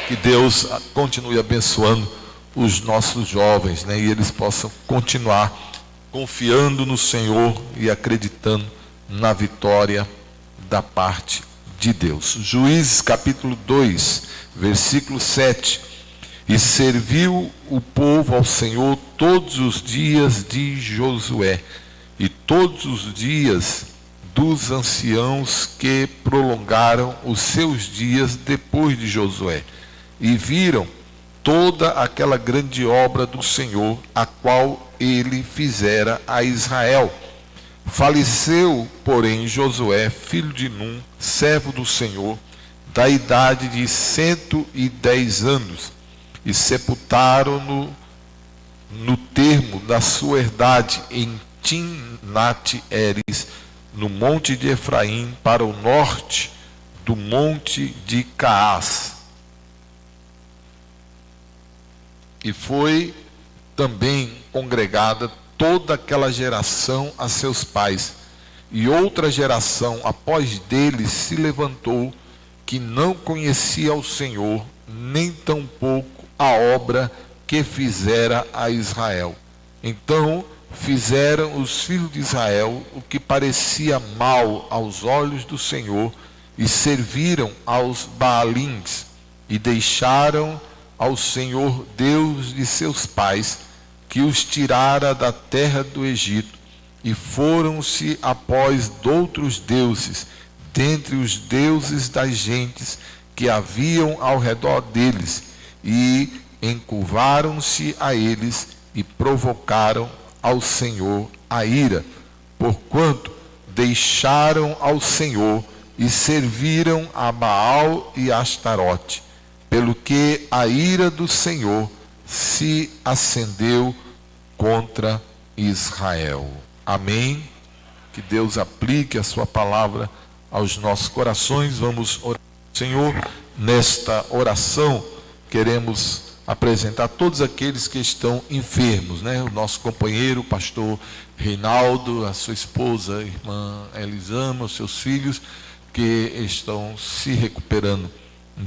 Que Deus continue abençoando os nossos jovens, né? E eles possam continuar confiando no Senhor e acreditando na vitória da parte de Deus. Juízes capítulo 2, versículo 7. E serviu o povo ao Senhor todos os dias de Josué, e todos os dias dos anciãos que prolongaram os seus dias depois de Josué, e viram toda aquela grande obra do Senhor, a qual ele fizera a Israel. Faleceu, porém, Josué, filho de Num, servo do Senhor, da idade de 110 anos, e sepultaram-no no termo da sua herdade, em Timnat-Heres, no monte de Efraim, para o norte do monte de Caás. E foi também congregada toda aquela geração a seus pais, e outra geração após deles se levantou, que não conhecia o Senhor, nem tampouco a obra que fizera a Israel. Então fizeram os filhos de Israel o que parecia mal aos olhos do Senhor, e serviram aos Baalins, e deixaram ao Senhor Deus de seus pais, que os tirara da terra do Egito, e foram-se após de outros deuses, dentre os deuses das gentes que haviam ao redor deles, e encurvaram-se a eles, e provocaram ao Senhor a ira, porquanto deixaram ao Senhor, e serviram a Baal e a Astarote, pelo que a ira do Senhor se acendeu contra Israel. Amém? Que Deus aplique a sua palavra aos nossos corações. Vamos orar. Senhor, nesta oração queremos apresentar todos aqueles que estão enfermos, né? O nosso companheiro, o pastor Reinaldo, a sua esposa, a irmã Elisama, os seus filhos que estão se recuperando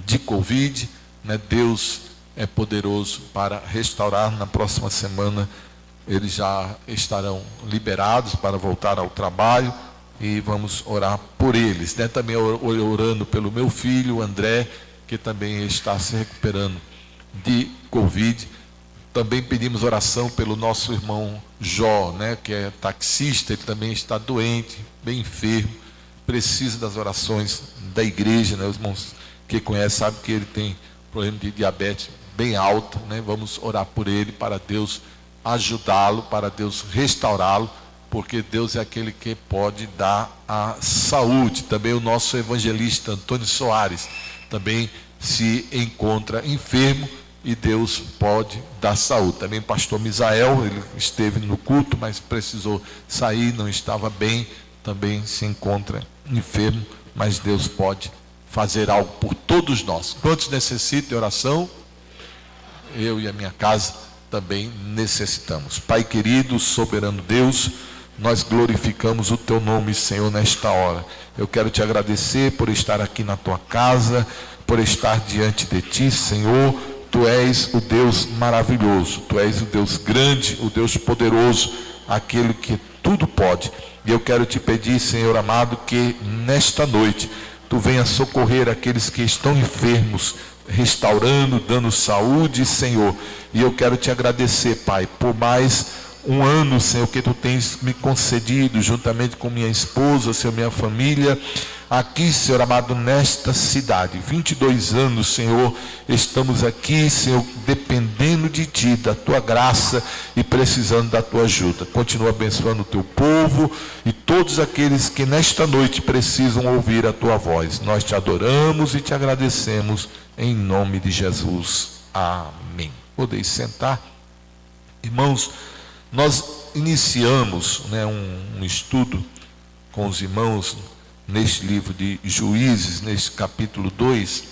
de Covid, né? Deus é poderoso para restaurar. Na próxima semana eles já estarão liberados para voltar ao trabalho, e vamos orar por eles, né? Também orando pelo meu filho André, que também está se recuperando de Covid. Também pedimos oração pelo nosso irmão Jó, né? Que é taxista, ele também está doente, bem enfermo, precisa das orações da igreja, né? Os irmãos que conhecem sabem que ele tem problema de diabetes bem alto, né? Vamos orar por ele, para Deus ajudá-lo, para Deus restaurá-lo, porque Deus é aquele que pode dar a saúde. Também o nosso evangelista Antônio Soares também se encontra enfermo, e Deus pode dar saúde. Também o pastor Misael, ele esteve no culto, mas precisou sair, não estava bem, também se encontra enfermo, mas Deus pode fazer algo por todos nós. Quantos necessitam de oração? Eu e a minha casa também necessitamos. Pai querido, soberano Deus, nós glorificamos o teu nome, Senhor, nesta hora. Eu quero te agradecer por estar aqui na tua casa, por estar diante de ti, Senhor. Tu és o Deus maravilhoso, tu és o Deus grande, o Deus poderoso, aquele que tudo pode. E eu quero te pedir, Senhor amado, que nesta noite tu venha socorrer aqueles que estão enfermos, restaurando, dando saúde, Senhor. E eu quero te agradecer, Pai, por mais um ano, Senhor, que tu tens me concedido, juntamente com minha esposa, Senhor, minha família, aqui, Senhor amado, nesta cidade. 22 anos, Senhor, estamos aqui, Senhor, dependendo de ti, da tua graça e precisando da tua ajuda. Continua abençoando o teu povo e todos aqueles que nesta noite precisam ouvir a tua voz. Nós te adoramos e te agradecemos em nome de Jesus. Amém. Podeis sentar. Irmãos, nós iniciamos, né, um estudo com os irmãos neste livro de Juízes, neste capítulo 2,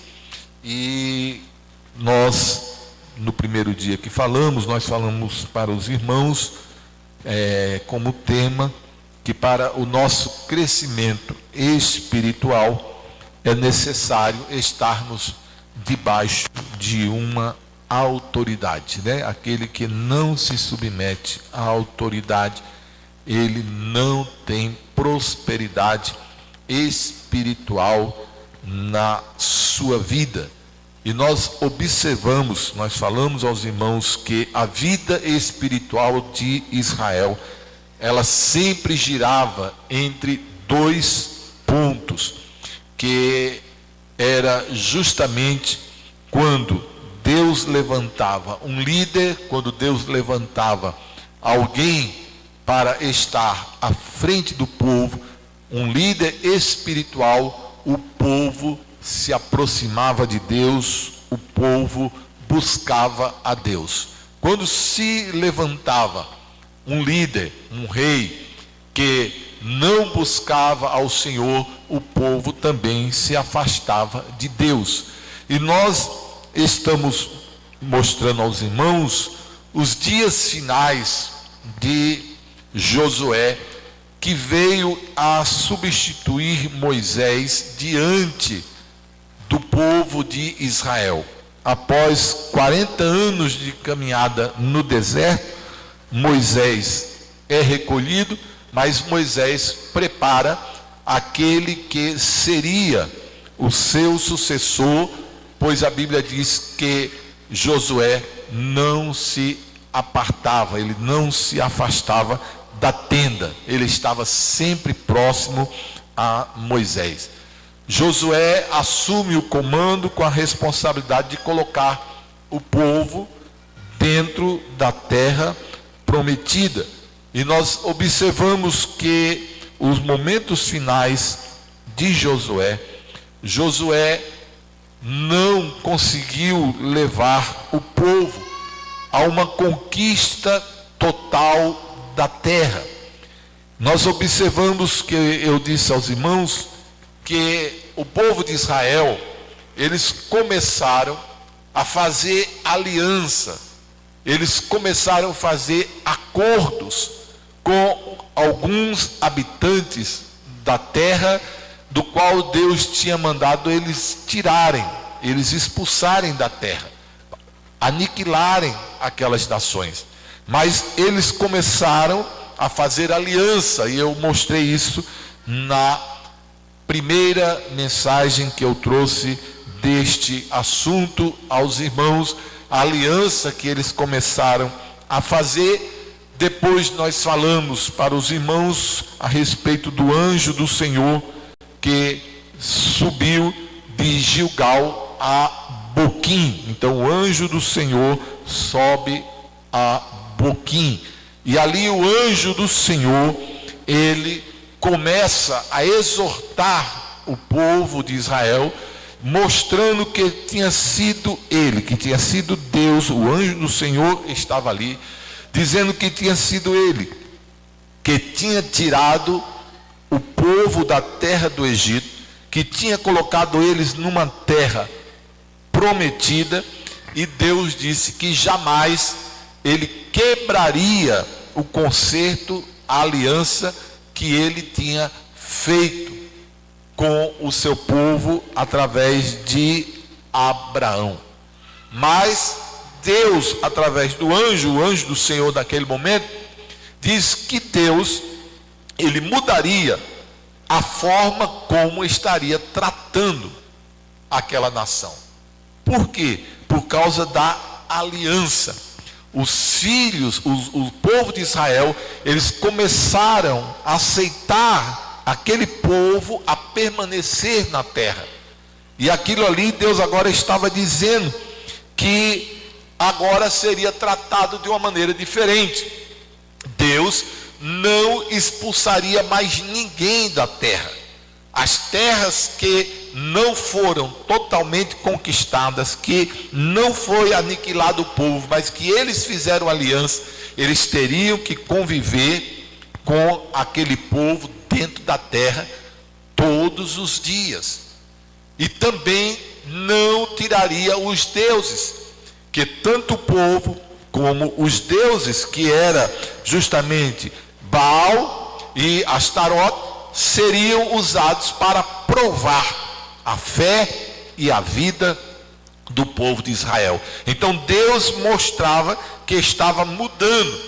e nós, no primeiro dia que nós falamos para os irmãos, como tema, que para o nosso crescimento espiritual é necessário estarmos debaixo de de uma autoridade, né? Aquele que não se submete à autoridade, ele não tem prosperidade espiritual na sua vida. E nós observamos, nós falamos aos irmãos que a vida espiritual de Israel, ela sempre girava entre dois pontos, que era justamente quando Deus levantava um líder, quando Deus levantava alguém para estar à frente do povo, um líder espiritual, o povo se aproximava de Deus, o povo buscava a Deus. Quando se levantava um líder, um rei, que não buscava ao Senhor, o povo também se afastava de Deus. E nós estamos mostrando aos irmãos os dias finais de Josué, que veio a substituir Moisés diante do povo de Israel. Após 40 anos de caminhada no deserto, Moisés é recolhido, mas Moisés prepara aquele que seria o seu sucessor, pois a Bíblia diz que Josué não se apartava, ele não se afastava da tenda, ele estava sempre próximo a Moisés. Josué assume o comando com a responsabilidade de colocar o povo dentro da terra prometida. E nós observamos que os momentos finais de Josué, Josué não conseguiu levar o povo a uma conquista total da terra. Nós observamos que eu disse aos irmãos que o povo de Israel, eles começaram a fazer aliança, eles começaram a fazer acordos com alguns habitantes da terra, do qual Deus tinha mandado eles tirarem, eles expulsarem da terra, aniquilarem aquelas nações. Mas eles começaram a fazer aliança, e eu mostrei isso na primeira mensagem que eu trouxe deste assunto aos irmãos, a aliança que eles começaram a fazer. Depois nós falamos para os irmãos a respeito do anjo do Senhor que subiu de Gilgal a Boquim. Então o anjo do Senhor sobe a Boquim, e ali o anjo do Senhor, ele começa a exortar o povo de Israel, mostrando que tinha sido ele, que tinha sido Deus, o anjo do Senhor estava ali, dizendo que tinha sido ele, que tinha tirado o povo da terra do Egito, que tinha colocado eles numa terra prometida, e Deus disse que jamais ele quebraria o concerto, a aliança que ele tinha feito com o seu povo através de Abraão. Mas Deus, através do anjo, o anjo do Senhor naquele momento, diz que Deus, ele mudaria a forma como estaria tratando aquela nação. Por quê? Por causa da aliança. Os filhos, o povo de Israel, eles começaram a aceitar aquele povo a permanecer na terra. E aquilo ali, Deus agora estava dizendo que agora seria tratado de uma maneira diferente. Deus não expulsaria mais ninguém da terra. As terras que não foram totalmente conquistadas, que não foi aniquilado o povo, mas que eles fizeram aliança, eles teriam que conviver com aquele povo dentro da terra todos os dias. E também não tiraria os deuses, que tanto o povo como os deuses, que era justamente Baal e Astarote, seriam usados para provar a fé e a vida do povo de Israel. Então Deus mostrava que estava mudando,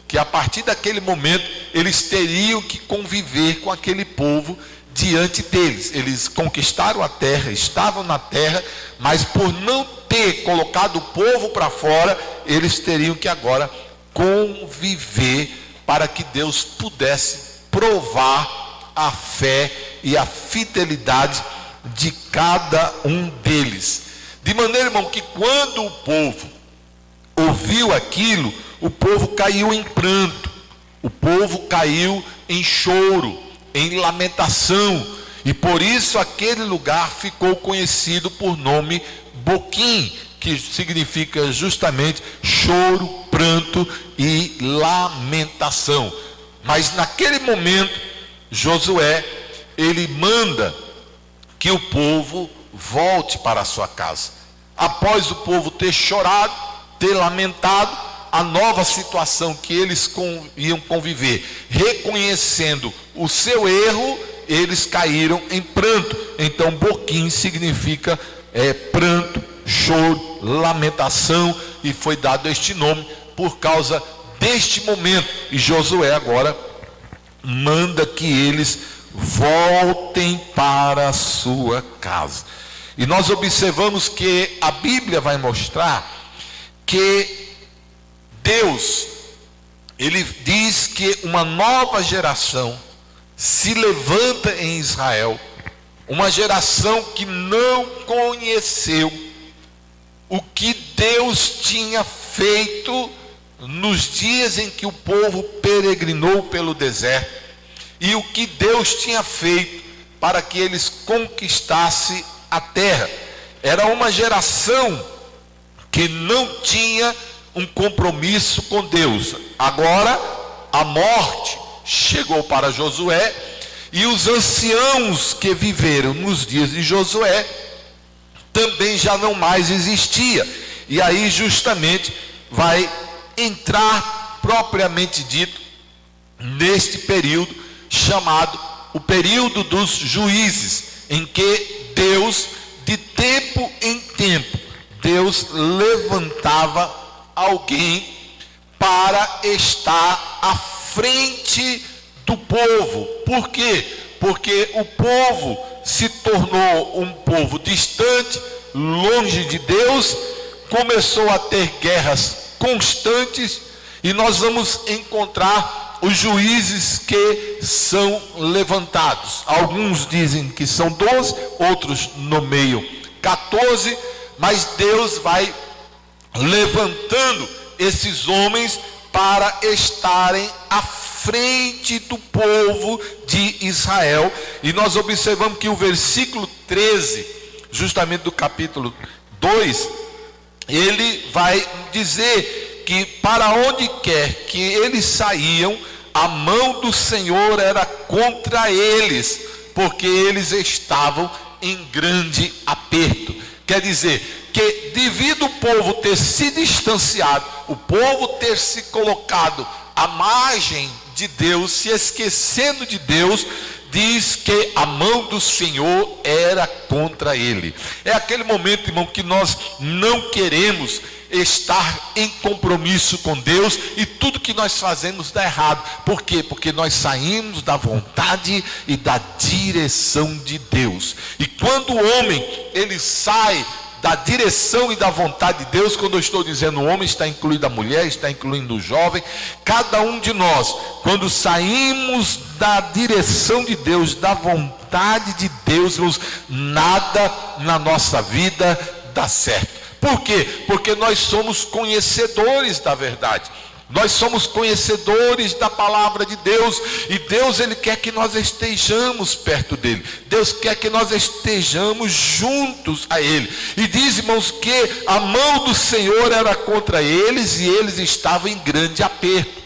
que a partir daquele momento eles teriam que conviver com aquele povo diante deles. Eles conquistaram a terra, estavam na terra, mas por não ter colocado o povo para fora, eles teriam que agora conviver para que Deus pudesse provar a fé e a fidelidade de cada um deles. De maneira, irmão, que quando o povo ouviu aquilo, o povo caiu em pranto, o povo caiu em choro, em lamentação, e por isso aquele lugar ficou conhecido por nome Boquim, que significa justamente choro, pranto e lamentação. Mas naquele momento, Josué, ele manda que o povo volte para a sua casa. Após o povo ter chorado, ter lamentado a nova situação que eles iam conviver, reconhecendo o seu erro, eles caíram em pranto. Então Boquim significa pranto, choro, lamentação, e foi dado este nome por causa deste momento. E Josué agora manda que eles voltem para a sua casa. E nós observamos que a Bíblia vai mostrar que Deus, ele diz que uma nova geração se levanta em Israel, uma geração que não conheceu o que Deus tinha feito nos dias em que o povo peregrinou pelo deserto, e o que Deus tinha feito para que eles conquistassem a terra. Era uma geração que não tinha um compromisso com Deus. Agora a morte chegou para Josué, e os anciãos que viveram nos dias de Josué também já não mais existia. E aí justamente vai entrar propriamente dito neste período chamado o período dos juízes, em que Deus, de tempo em tempo, Deus levantava alguém para estar à frente do povo. Por quê? Porque o povo se tornou um povo distante, longe de Deus, começou a ter guerras constantes, e nós vamos encontrar os juízes que são levantados. Alguns dizem que são 12, outros nomeiam 14, mas Deus vai levantando esses homens para estarem à frente do povo de Israel. E nós observamos que o versículo 13, justamente do capítulo 2, ele vai dizer que para onde quer que eles saíam, a mão do Senhor era contra eles, porque eles estavam em grande aperto. Quer dizer que, devido o povo ter se distanciado, o povo ter se colocado à margem de Deus, se esquecendo de Deus, diz que a mão do Senhor era contra ele. É aquele momento, irmão, que nós não queremos estar em compromisso com Deus, e tudo que nós fazemos dá errado. Por quê? Porque nós saímos da vontade e da direção de Deus. E quando o homem, ele sai da direção e da vontade de Deus, quando eu estou dizendo o homem, está incluído a mulher, está incluindo o jovem, cada um de nós, quando saímos da direção de Deus, da vontade de Deus, nada na nossa vida dá certo. Por quê? Porque nós somos conhecedores da verdade. Nós somos conhecedores da palavra de Deus, e Deus, ele quer que nós estejamos perto dele. Deus quer que nós estejamos juntos a ele. E diz, irmãos, que a mão do Senhor era contra eles, e eles estavam em grande aperto.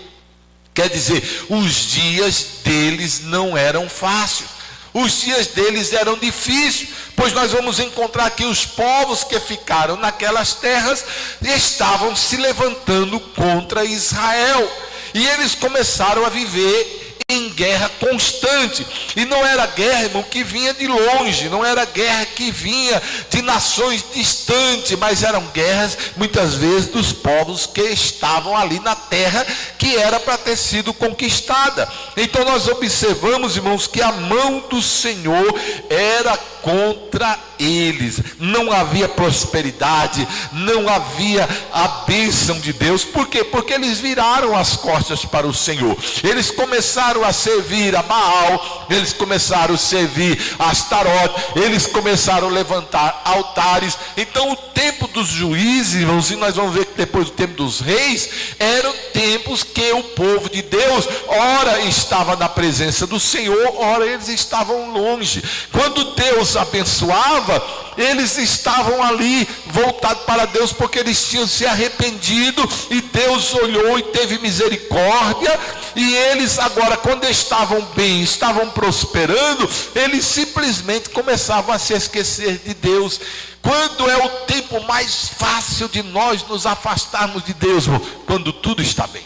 Quer dizer, os dias deles não eram fáceis. Os dias deles eram difíceis, pois nós vamos encontrar que os povos que ficaram naquelas terras estavam se levantando contra Israel, e eles começaram a viver em guerra constante. E não era guerra, irmão, que vinha de longe, não era guerra que vinha de nações distantes, mas eram guerras, muitas vezes, dos povos que estavam ali na terra, que era para ter sido conquistada. Então nós observamos, irmãos, que a mão do Senhor era contra eles. Não havia prosperidade, não havia a bênção de Deus. Por quê? Porque eles viraram as costas para o Senhor. Eles começaram a servir a Baal, eles começaram a servir a Astarote, eles começaram a levantar altares. Então o tempo dos juízes, irmãos, e nós vamos ver que depois do tempo dos reis, eram tempos que o povo de Deus, ora estava na presença do Senhor, ora eles estavam longe. Quando Deus abençoava, eles estavam ali voltados para Deus, porque eles tinham se arrependido, e Deus olhou e teve misericórdia. E eles agora, quando estavam bem, estavam prosperando, eles simplesmente começavam a se esquecer de Deus. Quando é o tempo mais fácil de nós nos afastarmos de Deus, irmão? Quando tudo está bem,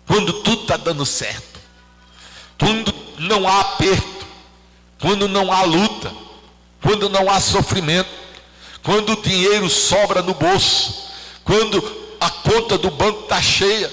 quando tudo está dando certo, quando não há aperto, quando não há luta, quando não há sofrimento, quando o dinheiro sobra no bolso, quando a conta do banco está cheia,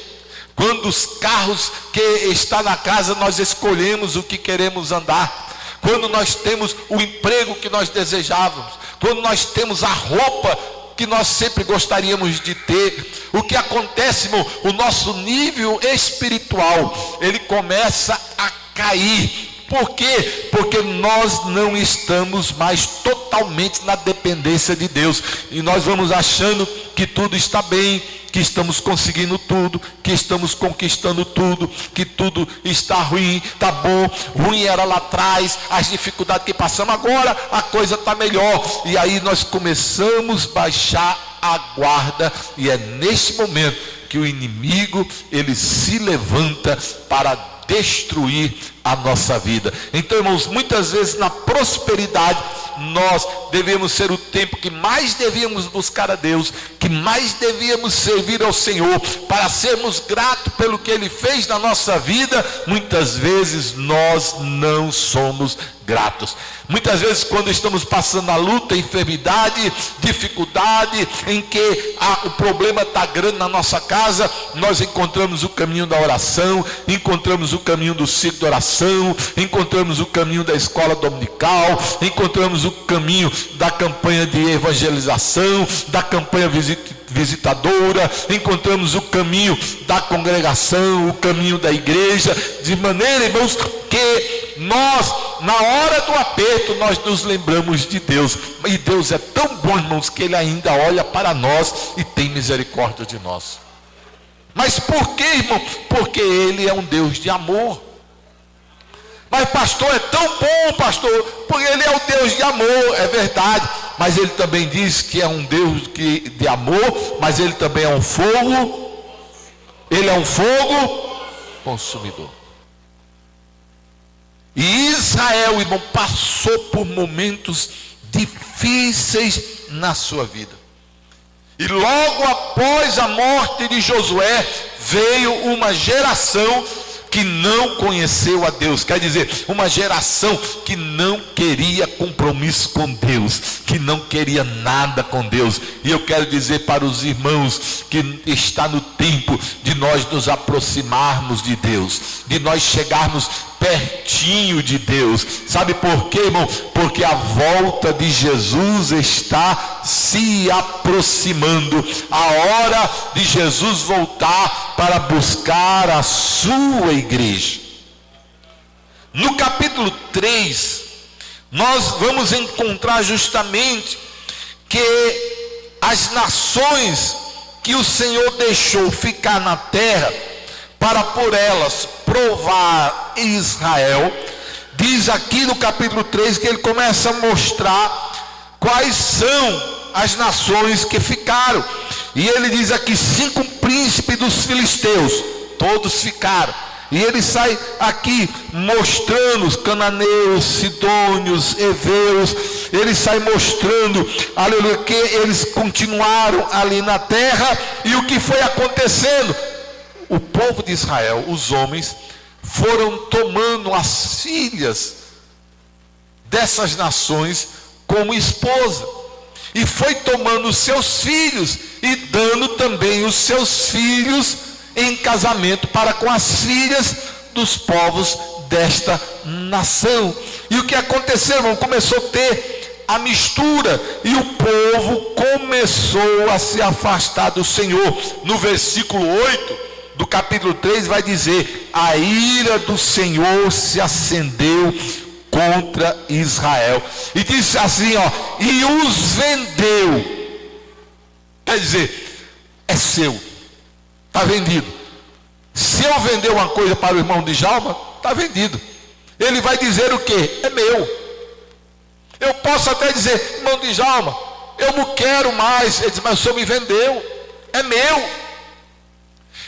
quando os carros que estão na casa nós escolhemos o que queremos andar, quando nós temos o emprego que nós desejávamos, quando nós temos a roupa que nós sempre gostaríamos de ter, o que acontece, irmão? O nosso nível espiritual, ele começa a cair. Por quê? Porque nós não estamos mais totalmente na dependência de Deus, e nós vamos achando que tudo está bem, que estamos conseguindo tudo, que estamos conquistando tudo, que tudo está ruim, está bom. Ruim era lá atrás, as dificuldades que passamos, agora a coisa está melhor, e aí nós começamos a baixar a guarda, e é nesse momento que o inimigo, ele se levanta para destruir a nossa vida. Então, irmãos, muitas vezes na prosperidade nós devemos ser o tempo que mais devíamos buscar a Deus, que mais devíamos servir ao Senhor, para sermos gratos pelo que Ele fez na nossa vida. Muitas vezes nós não somos gratos. Muitas vezes, quando estamos passando a luta, enfermidade, dificuldade, em que o problema está grande na nossa casa, nós encontramos o caminho da oração, encontramos o caminho do ciclo de oração, encontramos o caminho da escola dominical, encontramos o caminho da campanha de evangelização, da campanha visitadora, encontramos o caminho da congregação, o caminho da igreja, de maneira, irmãos, que nós, na hora do aperto, nós nos lembramos de Deus. E Deus é tão bom, irmãos, que Ele ainda olha para nós e tem misericórdia de nós. Mas por que, irmão? Porque Ele é um Deus de amor. Mas pastor, é tão bom, pastor, porque Ele é o Deus de amor, é verdade. Mas Ele também diz que é um Deus de amor, mas Ele também é um fogo. Ele é um fogo consumidor. E Israel, irmão, passou por momentos difíceis na sua vida. E logo após a morte de Josué, veio uma geração que não conheceu a Deus. Quer dizer, uma geração que não queria compromisso com Deus, que não queria nada com Deus. E eu quero dizer para os irmãos que está no tempo de nós nos aproximarmos de Deus, de nós chegarmos pertinho de Deus. Sabe por quê, irmão? Porque a volta de Jesus está se aproximando. A hora de Jesus voltar para buscar a sua igreja. No capítulo 3, nós vamos encontrar justamente que as nações que o Senhor deixou ficar na terra para por elas provar Israel, diz aqui no capítulo 3 que ele começa a mostrar quais são as nações que ficaram. E ele diz aqui: 5 príncipes dos filisteus, todos ficaram. E ele sai aqui mostrando os cananeus, sidônios, heveus. Ele sai mostrando, aleluia, que eles continuaram ali na terra. E o que foi acontecendo? O povo de Israel, os homens, foram tomando as filhas dessas nações como esposa, e foi tomando os seus filhos e dando também os seus filhos em casamento para com as filhas dos povos desta nação. E o que aconteceu, irmão? Começou a ter a mistura, e o povo começou a se afastar do Senhor. No versículo 8 do capítulo 3 vai dizer: a ira do Senhor se acendeu contra Israel, e disse assim, e os vendeu. Quer dizer, é seu, está vendido. Se eu vender uma coisa para o irmão Djalma, está vendido. Ele vai dizer o quê? É meu. Eu posso até dizer: irmão Djalma, eu não quero mais. Ele diz: mas o senhor me vendeu, é meu.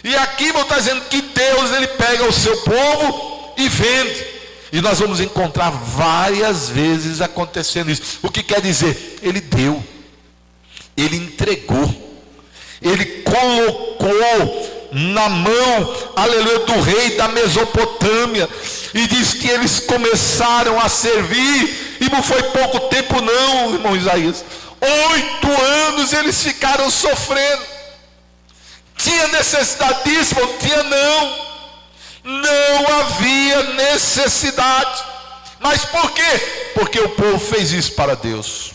E aqui irmão, está dizendo que Deus, ele pega o seu povo e vende. E nós vamos encontrar várias vezes acontecendo isso. O que quer dizer? Ele deu, ele entregou, ele colocou na mão, aleluia, do rei da Mesopotâmia. E diz que eles começaram a servir, e não foi pouco tempo não, irmão Isaías. 8 anos eles ficaram sofrendo. Tinha necessidade disso, irmão? Tinha não. Não havia necessidade. Mas por quê? Porque o povo fez isso para Deus.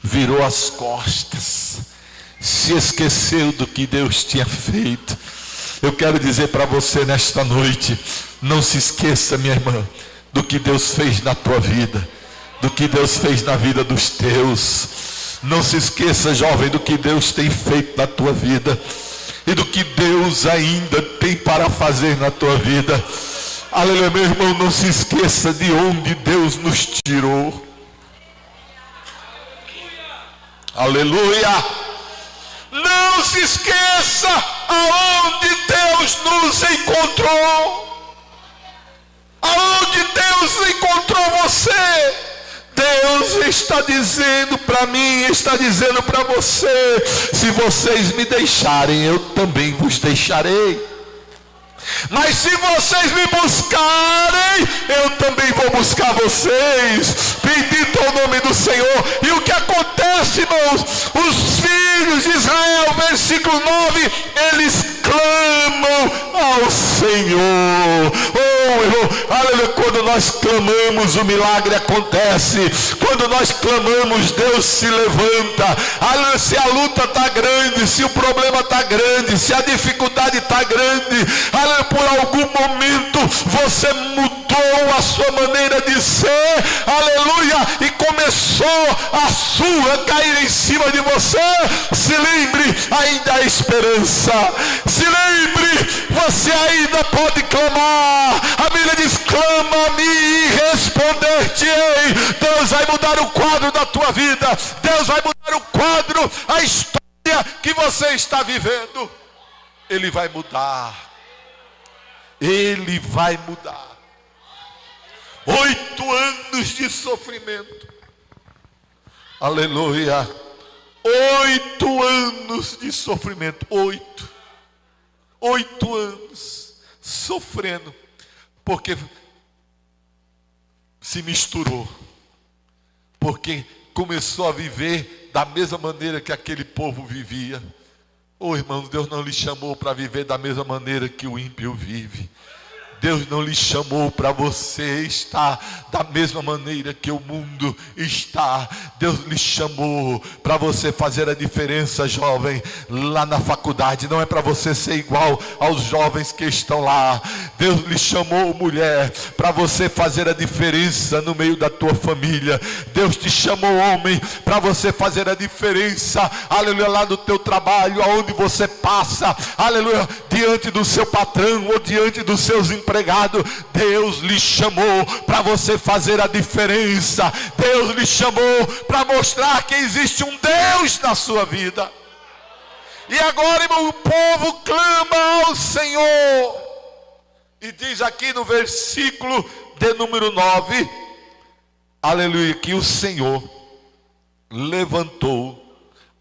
Virou as costas, se esqueceu do que Deus tinha feito. Eu quero dizer para você nesta noite: não se esqueça, minha irmã, do que Deus fez na tua vida, do que Deus fez na vida dos teus. Não se esqueça, jovem, do que Deus tem feito na tua vida, e do que Deus ainda tem para fazer na tua vida. Aleluia, meu irmão, não se esqueça de onde Deus nos tirou. Aleluia. Não se esqueça aonde Deus nos encontrou. Aonde Deus encontrou você. Deus está dizendo para mim, está dizendo para você: se vocês me deixarem, eu também vos deixarei. Mas se vocês me buscarem, eu também vou buscar vocês. Bendito é o nome do Senhor. E o que acontece, irmãos? Os filhos de Israel, versículo 9, eles clamam ao Senhor. Oh, irmão, aleluia. Quando nós clamamos, o milagre acontece. Quando nós clamamos, Deus se levanta. Aleluia. Se a luta está grande, se o problema está grande, se a dificuldade está grande, aleluia, por algum momento você mudou a sua maneira de ser, aleluia, e começou a sua cair em cima de você. Se lembre, ainda há esperança. Se lembre, você ainda pode clamar. A Bíblia diz: clama a mim e responder-te-ei. Deus vai mudar o quadro da tua vida. Deus vai mudar o quadro, a história que você está vivendo. Ele vai mudar. Ele vai mudar. 8 anos de sofrimento. Aleluia. 8 anos de sofrimento. 8 anos sofrendo, porque se misturou, porque começou a viver da mesma maneira que aquele povo vivia. Oh, irmãos, Deus não lhe chamou para viver da mesma maneira que o ímpio vive. Deus não lhe chamou para você estar da mesma maneira que o mundo está. Deus lhe chamou para você fazer a diferença, jovem, lá na faculdade. Não é para você ser igual aos jovens que estão lá. Deus lhe chamou, mulher, para você fazer a diferença no meio da tua família. Deus te chamou, homem, para você fazer a diferença, aleluia, lá no teu trabalho, aonde você passa, aleluia, diante do seu patrão ou diante dos seus empregados. Deus lhe chamou para você fazer a diferença. Deus lhe chamou para mostrar que existe um Deus na sua vida. E agora, irmão, o povo clama ao Senhor. E diz aqui no versículo de número 9, aleluia, que o Senhor levantou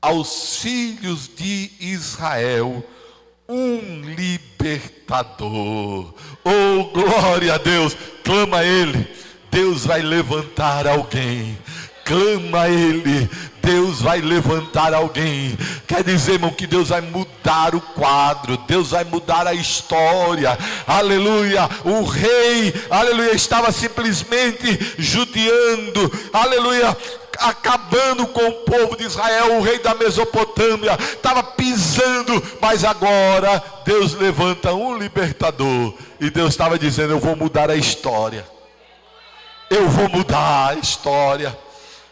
aos filhos de Israel um libertador. Oh, glória a Deus. Clama a Ele, Deus vai levantar alguém. Clama a Ele, Deus vai levantar alguém. Quer dizer, irmão, que Deus vai mudar o quadro, Deus vai mudar a história. Aleluia. O rei, aleluia, estava simplesmente judiando, aleluia, acabando com o povo de Israel. O rei da Mesopotâmia estava pisando, mas agora Deus levanta um libertador. E Deus estava dizendo: eu vou mudar a história, eu vou mudar a história.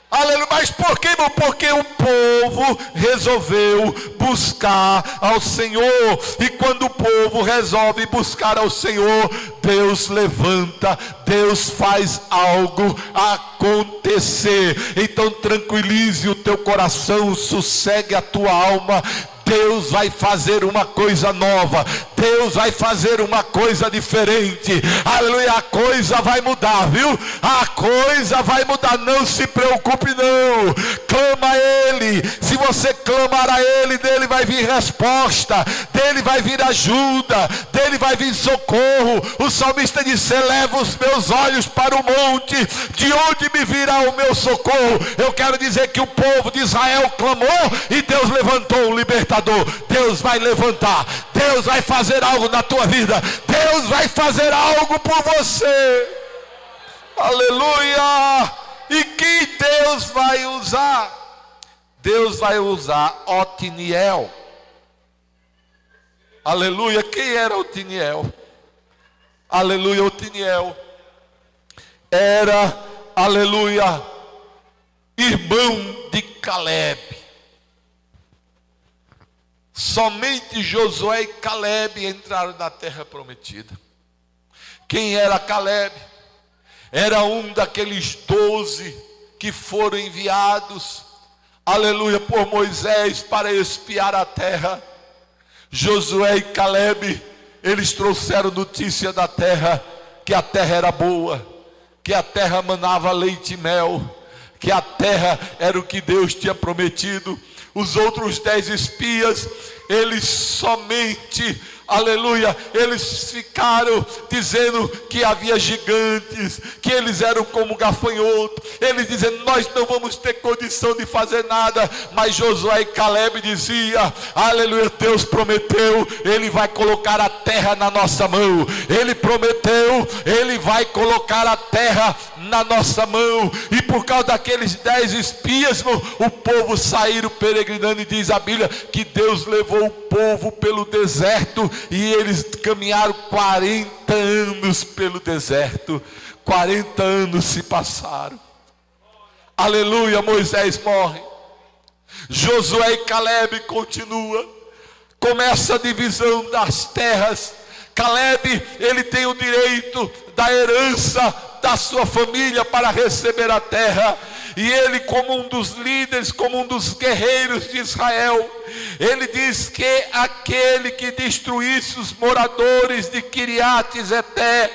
Aleluia. Mas por quê, irmão? Porque o povo resolveu buscar ao Senhor. E quando o povo resolve buscar ao Senhor, Deus levanta, Deus faz algo acontecer. Então tranquilize o teu coração, sossegue a tua alma. Deus vai fazer uma coisa nova, Deus vai fazer uma coisa diferente. Aleluia. A coisa vai mudar, viu? A coisa vai mudar. Não se preocupe não. Clama a Ele. Se você clamar a Ele, dele vai vir resposta, dele vai vir ajuda, dele vai vir socorro. O salmista disse: eleva os meus olhos para o monte, de onde me virá o meu socorro? Eu quero dizer que o povo de Israel clamou e Deus levantou o libertador. Deus vai levantar, Deus vai fazer algo na tua vida, Deus vai fazer algo por você. Aleluia. E que Deus vai usar? Deus vai usar Otiniel. Aleluia. Quem era Otiniel? Aleluia. Otiniel era, aleluia, irmão de Caleb. Somente Josué e Caleb entraram na terra prometida. Quem era Caleb? Era um daqueles 12 que foram enviados, aleluia, por Moisés para espiar a terra. Josué e Caleb, eles trouxeram notícia da terra, que a terra era boa, que a terra manava leite e mel, que a terra era o que Deus tinha prometido. Os outros 10 espias, eles somente, aleluia, eles ficaram dizendo que havia gigantes, que eles eram como gafanhoto. Eles dizendo: nós não vamos ter condição de fazer nada. Mas Josué e Caleb dizia: aleluia, Deus prometeu, Ele vai colocar a terra na nossa mão. Ele prometeu, Ele vai colocar a terra na nossa mão. E por causa daqueles 10 espias, o povo saíram peregrinando. E diz a Bíblia que Deus levou o povo pelo deserto, e eles caminharam 40 anos pelo deserto. 40 anos se passaram. Aleluia. Moisés morre, Josué e Caleb continua. Começa a divisão das terras. Caleb, ele tem o direito da herança da sua família para receber a terra. E ele, como um dos líderes, como um dos guerreiros de Israel, ele diz que aquele que destruísse os moradores de Quiriate-Zeté,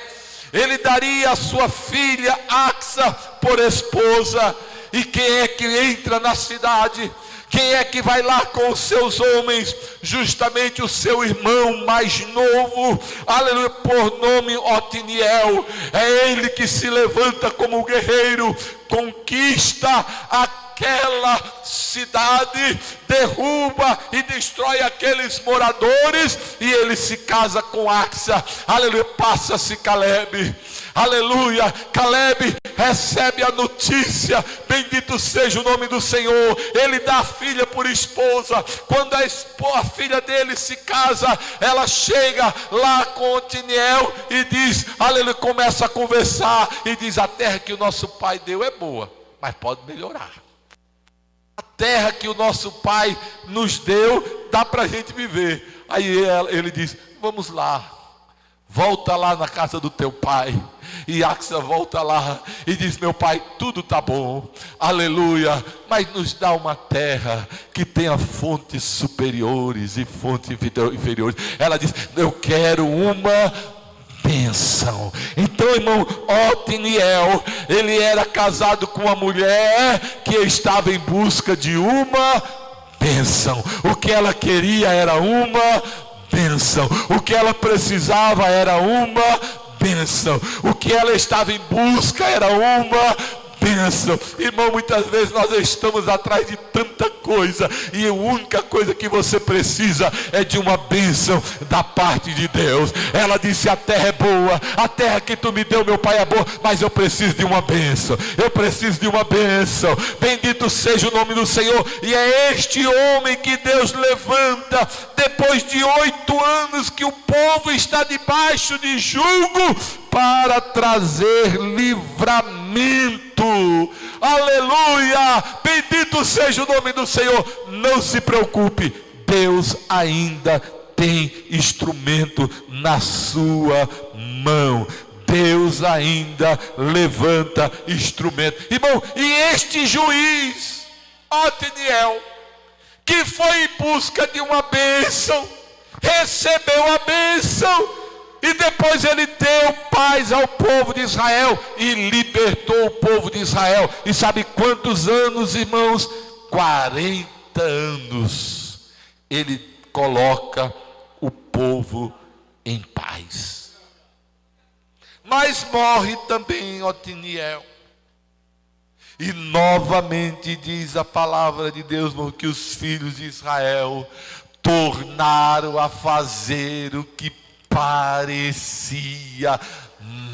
ele daria a sua filha Axa por esposa. E quem é que entra na cidade? Quem é que vai lá com os seus homens? Justamente o seu irmão mais novo, aleluia, por nome Otiniel. É ele que se levanta como guerreiro, conquista aquela cidade, derruba e destrói aqueles moradores, e ele se casa com Axa. Aleluia. Passa-se Caleb. Aleluia. Caleb recebe a notícia, bendito seja o nome do Senhor. Ele dá a filha por esposa. Quando a filha dele se casa, ela chega lá com Otiniel e diz, aleluia, começa a conversar e diz: a terra que o nosso pai deu é boa, mas pode melhorar. A terra que o nosso pai nos deu, dá para a gente viver. Aí ele diz: vamos lá, volta lá na casa do teu pai. E Axa volta lá e diz: meu pai, tudo está bom, aleluia, mas nos dá uma terra que tenha fontes superiores e fontes inferiores. Ela diz: eu quero uma bênção. Então, irmão, Otiniel, ele era casado com uma mulher que estava em busca de uma bênção. O que ela queria era uma bênção. O que ela precisava era uma bênção. O que ela estava em busca era uma bênção. Irmão, muitas vezes nós estamos atrás de tanta coisa, e a única coisa que você precisa é de uma bênção da parte de Deus. Ela disse: a terra é boa, a terra que tu me deu, meu pai, é boa, mas eu preciso de uma bênção. Eu preciso de uma bênção. Bendito seja o nome do Senhor. E é este homem que Deus levanta depois de 8 anos que o povo está debaixo de jugo, para trazer livramento. Aleluia! Bendito seja o nome do Senhor. Não se preocupe, Deus ainda tem instrumento na sua mão. Deus ainda levanta instrumento. Irmão, e este juiz, Otiniel, que foi em busca de uma bênção, recebeu a bênção, e depois ele deu paz ao povo de Israel e libertou o povo de Israel. E sabe quantos anos, irmãos? 40 anos. Ele coloca o povo em paz. Mas morre também Otiniel. E novamente diz a palavra de Deus, que os filhos de Israel tornaram a fazer o que parecia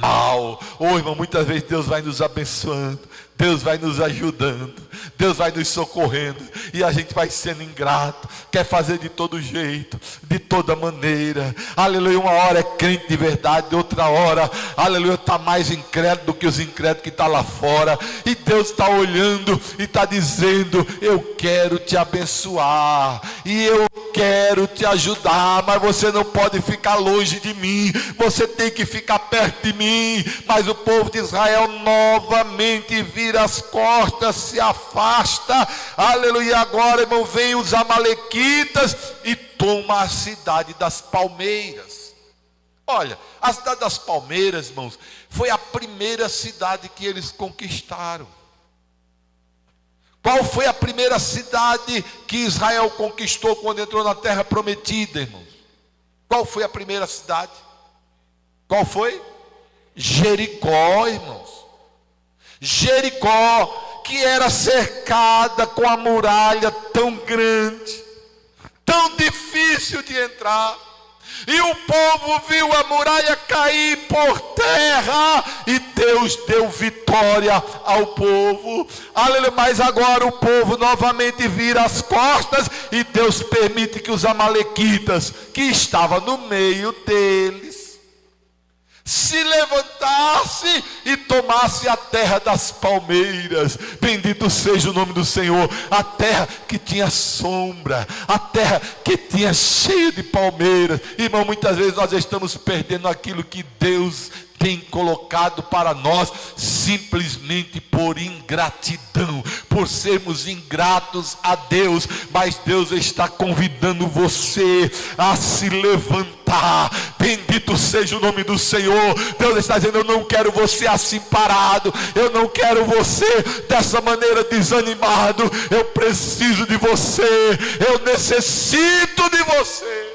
mal. Irmão, muitas vezes Deus vai nos abençoando, Deus vai nos ajudando, Deus vai nos socorrendo, e a gente vai sendo ingrato, quer fazer de todo jeito, de toda maneira. Aleluia, uma hora é crente de verdade, outra hora, aleluia, está mais incrédulo do que os incrédulos que estão lá fora. E Deus está olhando e está dizendo: eu quero te abençoar, e eu quero te ajudar, mas você não pode ficar longe de mim, você tem que ficar perto de mim. Mas o povo de Israel novamente vira as costas, se afasta. Aleluia. Agora, irmão, vem os amalequitas e toma a cidade das palmeiras. Olha, a cidade das palmeiras, irmãos, foi a primeira cidade que eles conquistaram. Qual foi a primeira cidade que Israel conquistou quando entrou na terra prometida, irmãos? Qual foi a primeira cidade? Qual foi? Jericó, irmãos. Jericó, que era cercada com a muralha tão grande, tão difícil de entrar. E o povo viu a muralha cair por terra, e Deus deu vitória ao povo. Aleluia. Mas agora o povo novamente vira as costas, e Deus permite que os amalequitas, que estavam no meio deles, se levantasse e tomasse a terra das palmeiras. Bendito seja o nome do Senhor. A terra que tinha sombra, a terra que tinha cheio de palmeiras. Irmão, muitas vezes nós estamos perdendo aquilo que Deus tem colocado para nós, simplesmente por ingratidão, por sermos ingratos a Deus. Mas Deus está convidando você a se levantar. Bendito seja o nome do Senhor. Deus está dizendo: eu não quero você assim parado, eu não quero você dessa maneira desanimado. Eu preciso de você, eu necessito de você.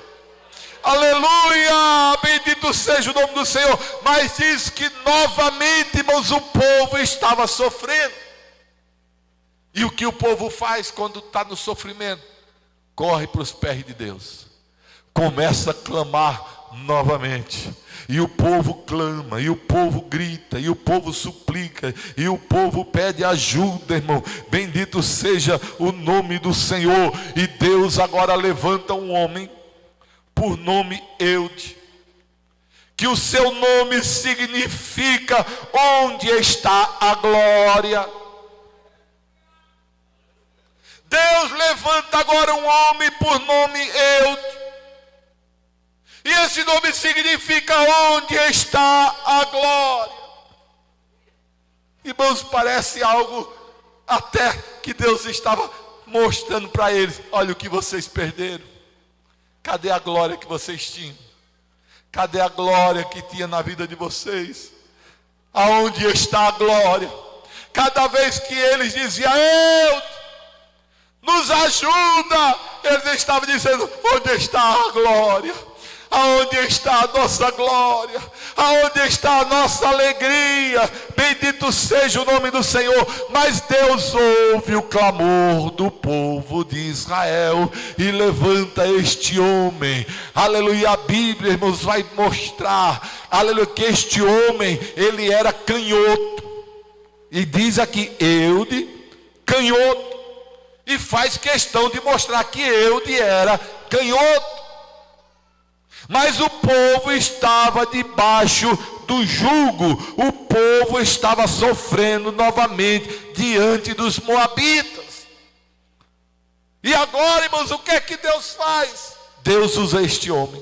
Aleluia, bendito seja o nome do Senhor. Mas diz que novamente, irmãos, o povo estava sofrendo. E o que o povo faz quando está no sofrimento? Corre para os pés de Deus, começa a clamar novamente. E o povo clama, e o povo grita, e o povo suplica, e o povo pede ajuda, irmão. Bendito seja o nome do Senhor. E Deus agora levanta um homem por nome Eude, que o seu nome significa onde está a glória. Deus levanta agora um homem por nome Eude, e esse nome significa onde está a glória. Irmãos, parece algo até que Deus estava mostrando para eles: olha o que vocês perderam. Cadê a glória que vocês tinham? Cadê a glória que tinha na vida de vocês? Aonde está a glória? Cada vez que eles diziam: Eude, nos ajuda, eles estavam dizendo: onde está a glória? Aonde está a nossa glória? Aonde está a nossa alegria? Bendito seja o nome do Senhor. Mas Deus ouve o clamor do povo de Israel e levanta este homem. Aleluia. A Bíblia, irmãos, vai mostrar, aleluia, que este homem, ele era canhoto. E diz aqui, Eude, canhoto. E faz questão de mostrar que Eude era canhoto. Mas o povo estava debaixo do jugo. O povo estava sofrendo novamente diante dos moabitas. E agora, irmãos, o que é que Deus faz? Deus usa este homem.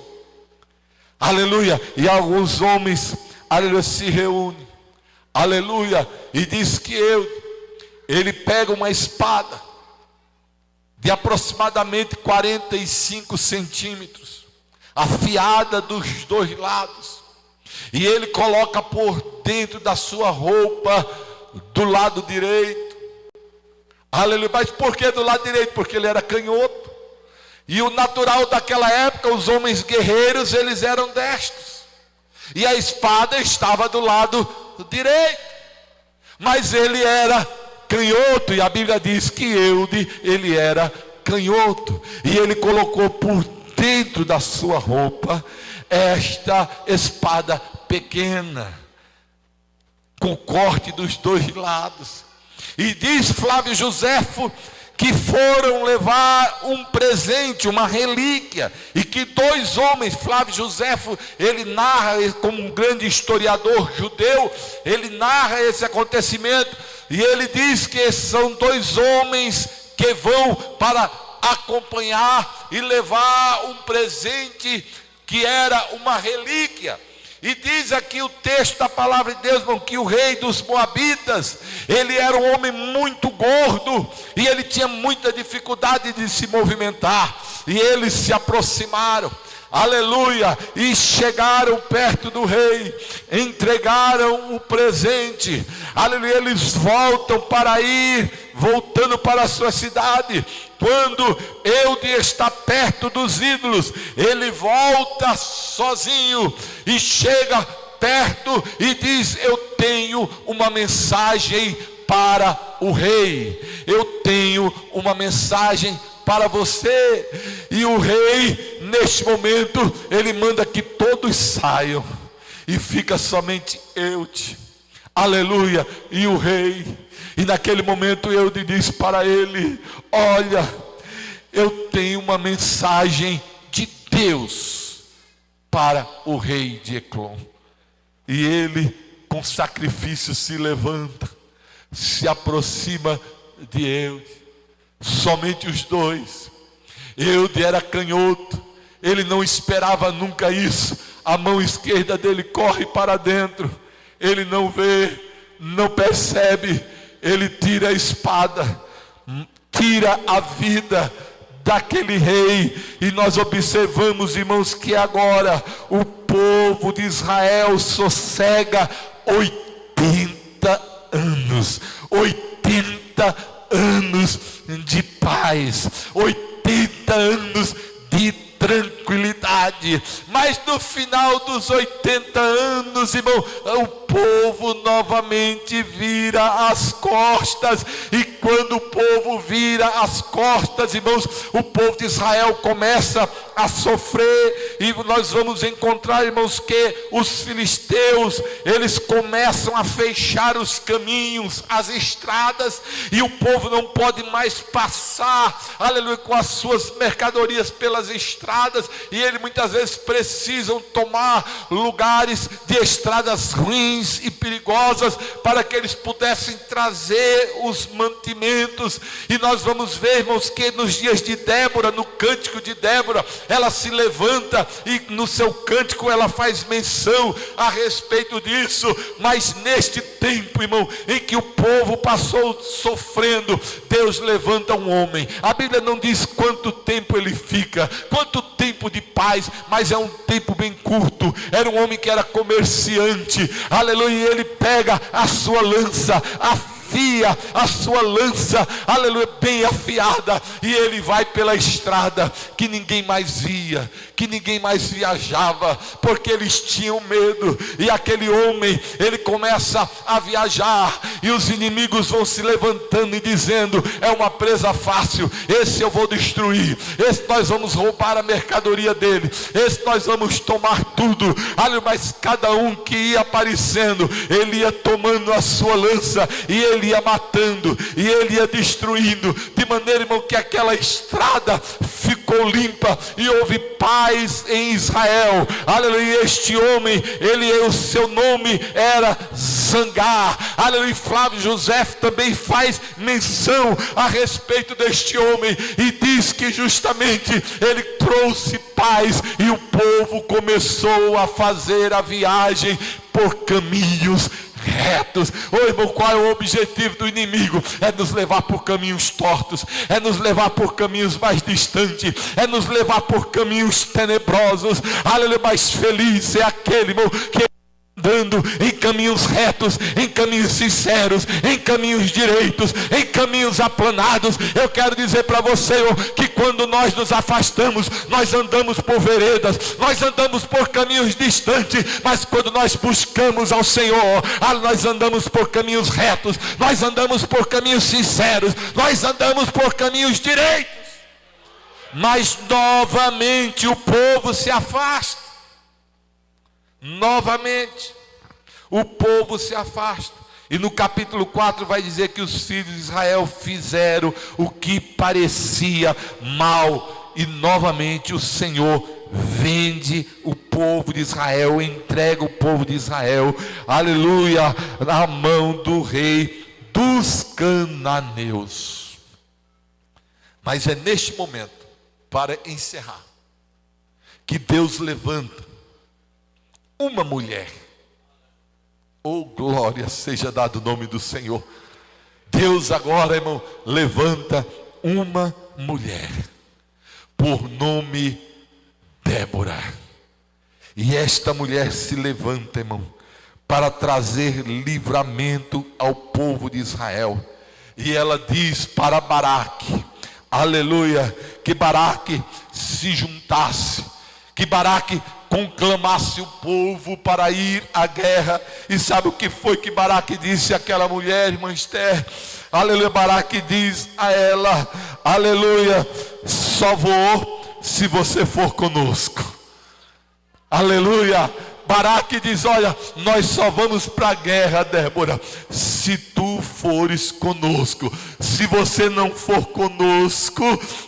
Aleluia. E alguns homens, aleluia, se reúnem. Aleluia. E diz que ele pega uma espada de aproximadamente 45 centímetros. Afiada dos dois lados, e ele coloca por dentro da sua roupa do lado direito. Aleluia. Mas por que do lado direito? Porque ele era canhoto, e o natural daquela época, os homens guerreiros, eles eram destros, e a espada estava do lado direito, mas ele era canhoto, e a Bíblia diz que Eude, ele era canhoto, e ele colocou por dentro da sua roupa esta espada pequena, com corte dos dois lados. E diz Flávio Joséfo que foram levar um presente, uma relíquia, e que dois homens, Flávio Joséfo, ele narra como um grande historiador judeu, ele narra esse acontecimento, e ele diz que são dois homens que vão para acompanhar e levar um presente que era uma relíquia. E diz aqui o texto da palavra de Deus, irmão, que o rei dos moabitas, ele era um homem muito gordo, e ele tinha muita dificuldade de se movimentar, e eles se aproximaram, aleluia, e chegaram perto do rei, entregaram o presente, aleluia. Eles voltando para a sua cidade. Quando Eude está perto dos ídolos, ele volta sozinho e chega perto e diz: eu tenho uma mensagem para o rei, eu tenho uma mensagem para você. E o rei, neste momento, ele manda que todos saiam, e fica somente Eude, aleluia, e o rei. E naquele momento Eude diz para ele: olha, eu tenho uma mensagem de Deus para o rei de Eclon. E ele, com sacrifício, se levanta, se aproxima de Eude. Somente os dois. Eude era canhoto, ele não esperava nunca isso. A mão esquerda dele corre para dentro, ele não vê, não percebe. Ele tira a espada, tira a vida daquele rei. E nós observamos, irmãos, que agora o povo de Israel sossega 80 anos. 80 anos de paz, 80 anos de tranquilidade. Mas no final dos 80 anos, irmão, o povo novamente vira as costas. E quando o povo vira as costas, irmãos, o povo de Israel começa a sofrer. E nós vamos encontrar, irmãos, que os filisteus, eles começam a fechar os caminhos, as estradas, e o povo não pode mais passar, aleluia, com as suas mercadorias pelas estradas. E eles muitas vezes precisam tomar lugares de estradas ruins e perigosas, para que eles pudessem trazer os mantimentos. E nós vamos ver, irmãos, que nos dias de Débora, no cântico de Débora, ela se levanta e no seu cântico ela faz menção a respeito disso. Mas neste tempo, irmão, em que o povo passou sofrendo, Deus levanta um homem. A Bíblia não diz quanto tempo ele fica, quanto tempo de paz, mas é um tempo bem curto. Era um homem que era comerciante, aleluia, e ele pega a sua lança, afia a sua lança, aleluia, bem afiada, e ele vai pela estrada que ninguém mais via, que ninguém mais viajava, porque eles tinham medo. E aquele homem, ele começa a viajar, e os inimigos vão se levantando e dizendo: é uma presa fácil, esse eu vou destruir, esse nós vamos roubar a mercadoria dele, esse nós vamos tomar tudo. Mas cada um que ia aparecendo, ele ia tomando a sua lança, e ele ia matando, e ele ia destruindo, de maneira, irmão, que aquela estrada ficou limpa, e houve paz em Israel. Aleluia. Este homem, o seu nome era Zangar. Aleluia. Flávio José também faz menção a respeito deste homem, e diz que justamente ele trouxe paz, e o povo começou a fazer a viagem por caminhos retos. Irmão, qual é o objetivo do inimigo? É nos levar por caminhos tortos, é nos levar por caminhos mais distantes, é nos levar por caminhos tenebrosos. Aleluia. Mas feliz é aquele, irmão, que andando em caminhos retos, em caminhos sinceros, em caminhos direitos, em caminhos aplanados. Eu quero dizer para você, que quando nós nos afastamos, nós andamos por veredas, nós andamos por caminhos distantes, mas quando nós buscamos ao Senhor, nós andamos por caminhos retos, nós andamos por caminhos sinceros, nós andamos por caminhos direitos. Mas novamente o povo se afasta. Novamente o povo se afasta. E no capítulo 4 vai dizer que os filhos de Israel fizeram o que parecia mal, e novamente o Senhor vende o povo de Israel, entrega o povo de Israel, aleluia, na mão do rei dos cananeus. Mas é neste momento, para encerrar, que Deus levanta uma mulher. Oh, glória seja dado o nome do Senhor. Deus agora, irmão, levanta uma mulher, por nome Débora. E esta mulher se levanta, irmão, para trazer livramento ao povo de Israel. E ela diz para Baraque, aleluia, que Baraque se juntasse, que Baraque conclamasse o povo para ir à guerra. E sabe o que foi que Baraque disse àquela mulher, irmã Esther? Aleluia. Baraque diz a ela, aleluia: só vou se você for conosco. Aleluia. Baraque diz: olha, nós só vamos para a guerra, Débora, se tu fores conosco. Se você não for conosco,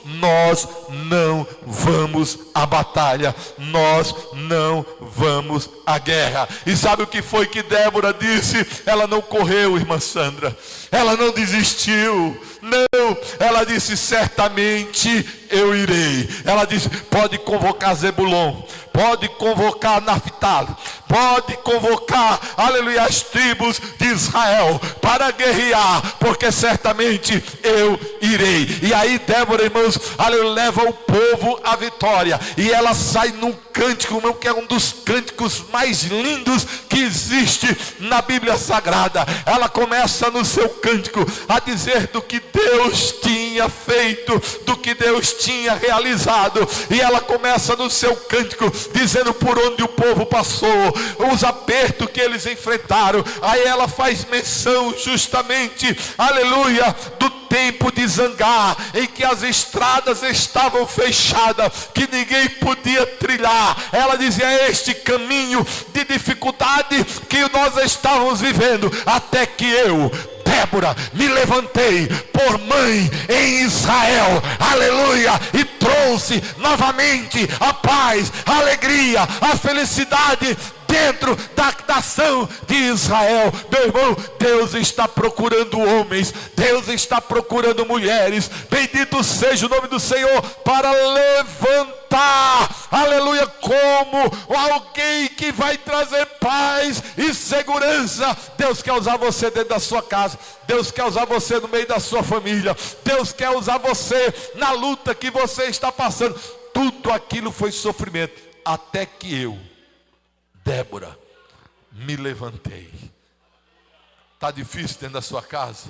nós não vamos à batalha, nós não vamos à guerra. E sabe o que foi que Débora disse? Ela não correu, irmã Sandra, ela não desistiu, não, ela disse: certamente eu irei. Ela disse: pode convocar Zebulon, pode convocar Naftali, pode convocar, aleluia, as tribos de Israel para guerrear, porque certamente eu irei. E aí Débora, irmãos, aleluia, leva o povo à vitória, e ela sai num cântico, irmão, que é um dos cânticos mais lindos que existe na Bíblia Sagrada. Ela começa no seu cântico a dizer do que Deus tinha feito, do que Deus tinha realizado, e ela começa no seu cântico dizendo por onde o povo passou, os apertos que eles enfrentaram. Aí ela faz menção justamente, aleluia, do tempo de Zangar, em que as estradas estavam fechadas, que ninguém podia trilhar. Ela dizia: este caminho de dificuldade que nós estávamos vivendo, até que eu, Débora, me levantei por mãe em Israel, aleluia, e trouxe novamente a paz, a alegria, a felicidade dentro da nação de Israel. Meu irmão, Deus está procurando homens, Deus está procurando mulheres, bendito seja o nome do Senhor, para levantar, aleluia, como alguém que vai trazer paz e segurança. Deus quer usar você dentro da sua casa, Deus quer usar você no meio da sua família, Deus quer usar você na luta que você está passando. Tudo aquilo foi sofrimento, até que eu, Débora, me levantei. Está difícil dentro da sua casa?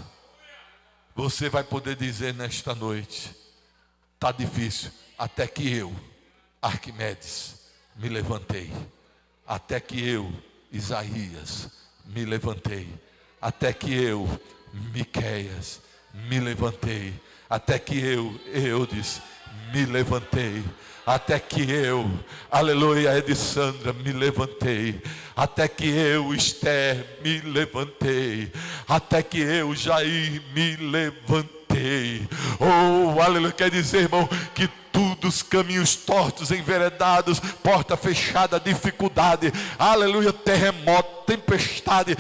Você vai poder dizer nesta noite: está difícil, até que eu, Arquimedes, me levantei. Até que eu, Isaías, me levantei. Até que eu, Miqueias, me levantei. Até que eu, Eudes, me levantei. Até que eu, aleluia, Edissandra, me levantei. Até que eu, Esther, me levantei. Até que eu, Jair, me levantei. Oh, aleluia, quer dizer, irmão, que tudo, os caminhos tortos, enveredados, porta fechada, dificuldade, aleluia, terremoto, tempestade,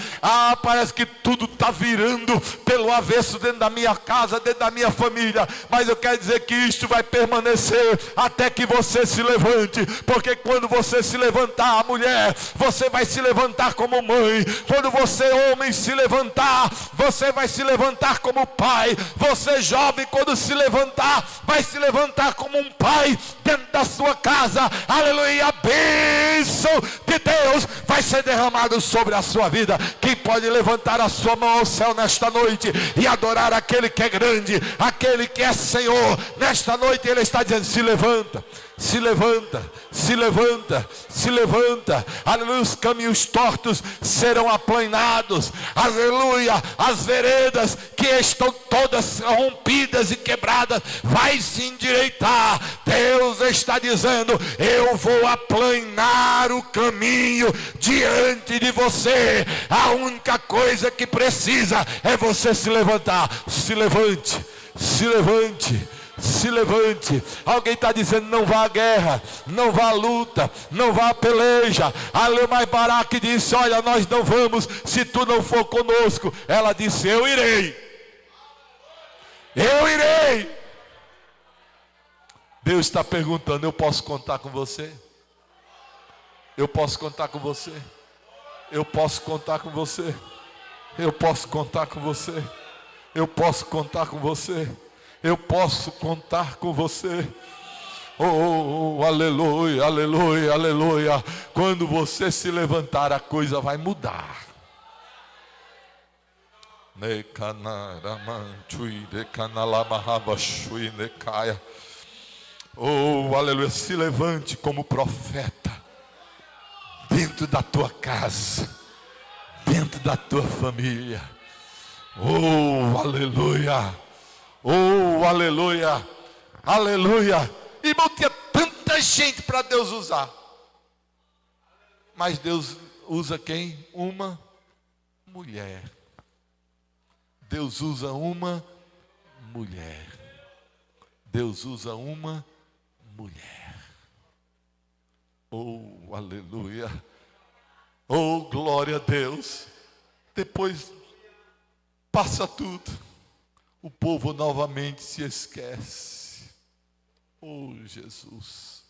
parece que tudo está virando pelo avesso dentro da minha casa, dentro da minha família, mas eu quero dizer que isto vai permanecer até que você se levante, porque quando você se levantar, a mulher, você vai se levantar como mãe. Quando você, homem, se levantar, você vai se levantar como pai. Você, jovem, quando se levantar, vai se levantar como um pai dentro da sua casa, aleluia. A bênção de Deus vai ser derramada sobre a sua vida. Quem pode levantar a sua mão ao céu nesta noite e adorar aquele que é grande, aquele que é Senhor? Nesta noite Ele está dizendo: se levanta, se levanta, se levanta, se levanta, aleluia. Os caminhos tortos serão aplanados, aleluia. As veredas que estão todas rompidas e quebradas vai se endireitar. Deus está dizendo: eu vou aplanar o caminho diante de você. A única coisa que precisa é você se levantar. Se levante, se levante, se levante. Alguém está dizendo: não vá à guerra, não vá à luta, não vá à peleja. Mas Baraque disse: olha, nós não vamos se tu não for conosco. Ela disse: eu irei, eu irei. Deus está perguntando: eu posso contar com você? Eu posso contar com você? Eu posso contar com você? Eu posso contar com você? Eu posso contar com você? Eu posso contar com você? Oh, aleluia, aleluia, aleluia. Quando você se levantar, a coisa vai mudar. Oh, aleluia. Se levante como profeta dentro da tua casa, dentro da tua família. Oh, aleluia. Oh, aleluia, aleluia. Irmão, tinha tanta gente para Deus usar, mas Deus usa quem? Uma mulher. Deus usa uma mulher. Deus usa uma mulher. Oh, aleluia. Oh, glória a Deus. Depois passa tudo, o povo novamente se esquece. Oh, Jesus.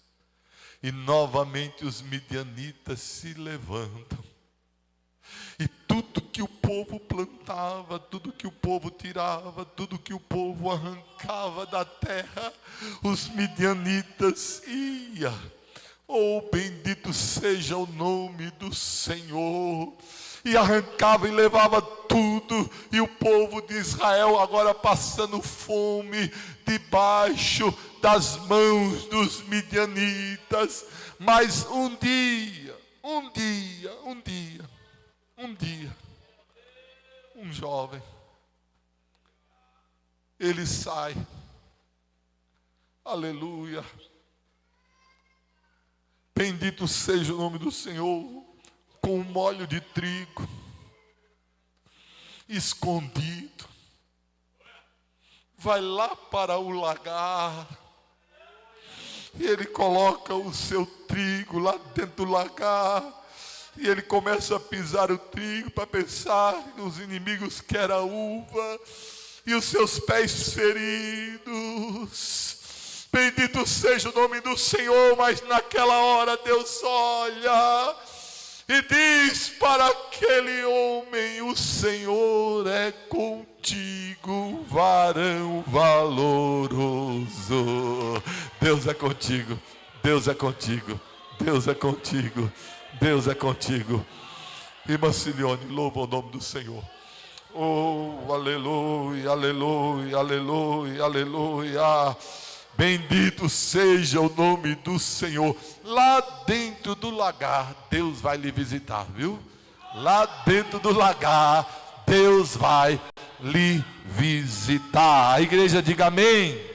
E novamente os midianitas se levantam. E tudo que o povo plantava, tudo que o povo tirava, tudo que o povo arrancava da terra, os midianitas iam. Oh, bendito seja o nome do Senhor. E arrancava e levava tudo. E o povo de Israel agora passando fome debaixo das mãos dos midianitas. Mas um dia, um jovem, ele sai, aleluia, bendito seja o nome do Senhor, com um molho de trigo, escondido, vai lá para o lagar, e ele coloca o seu trigo lá dentro do lagar, e ele começa a pisar o trigo para pensar nos inimigos que era uva, e os seus pés feridos. Bendito seja o nome do Senhor. Mas naquela hora Deus olha e diz para aquele homem: o Senhor é contigo, varão valoroso. Deus é contigo, Deus é contigo, Deus é contigo, Deus é contigo. Irmã Cilione, louva o nome do Senhor. Oh, aleluia, aleluia, aleluia, aleluia. Bendito seja o nome do Senhor. Lá dentro do lagar, Deus vai lhe visitar, viu? Lá dentro do lagar, Deus vai lhe visitar. A igreja diga amém.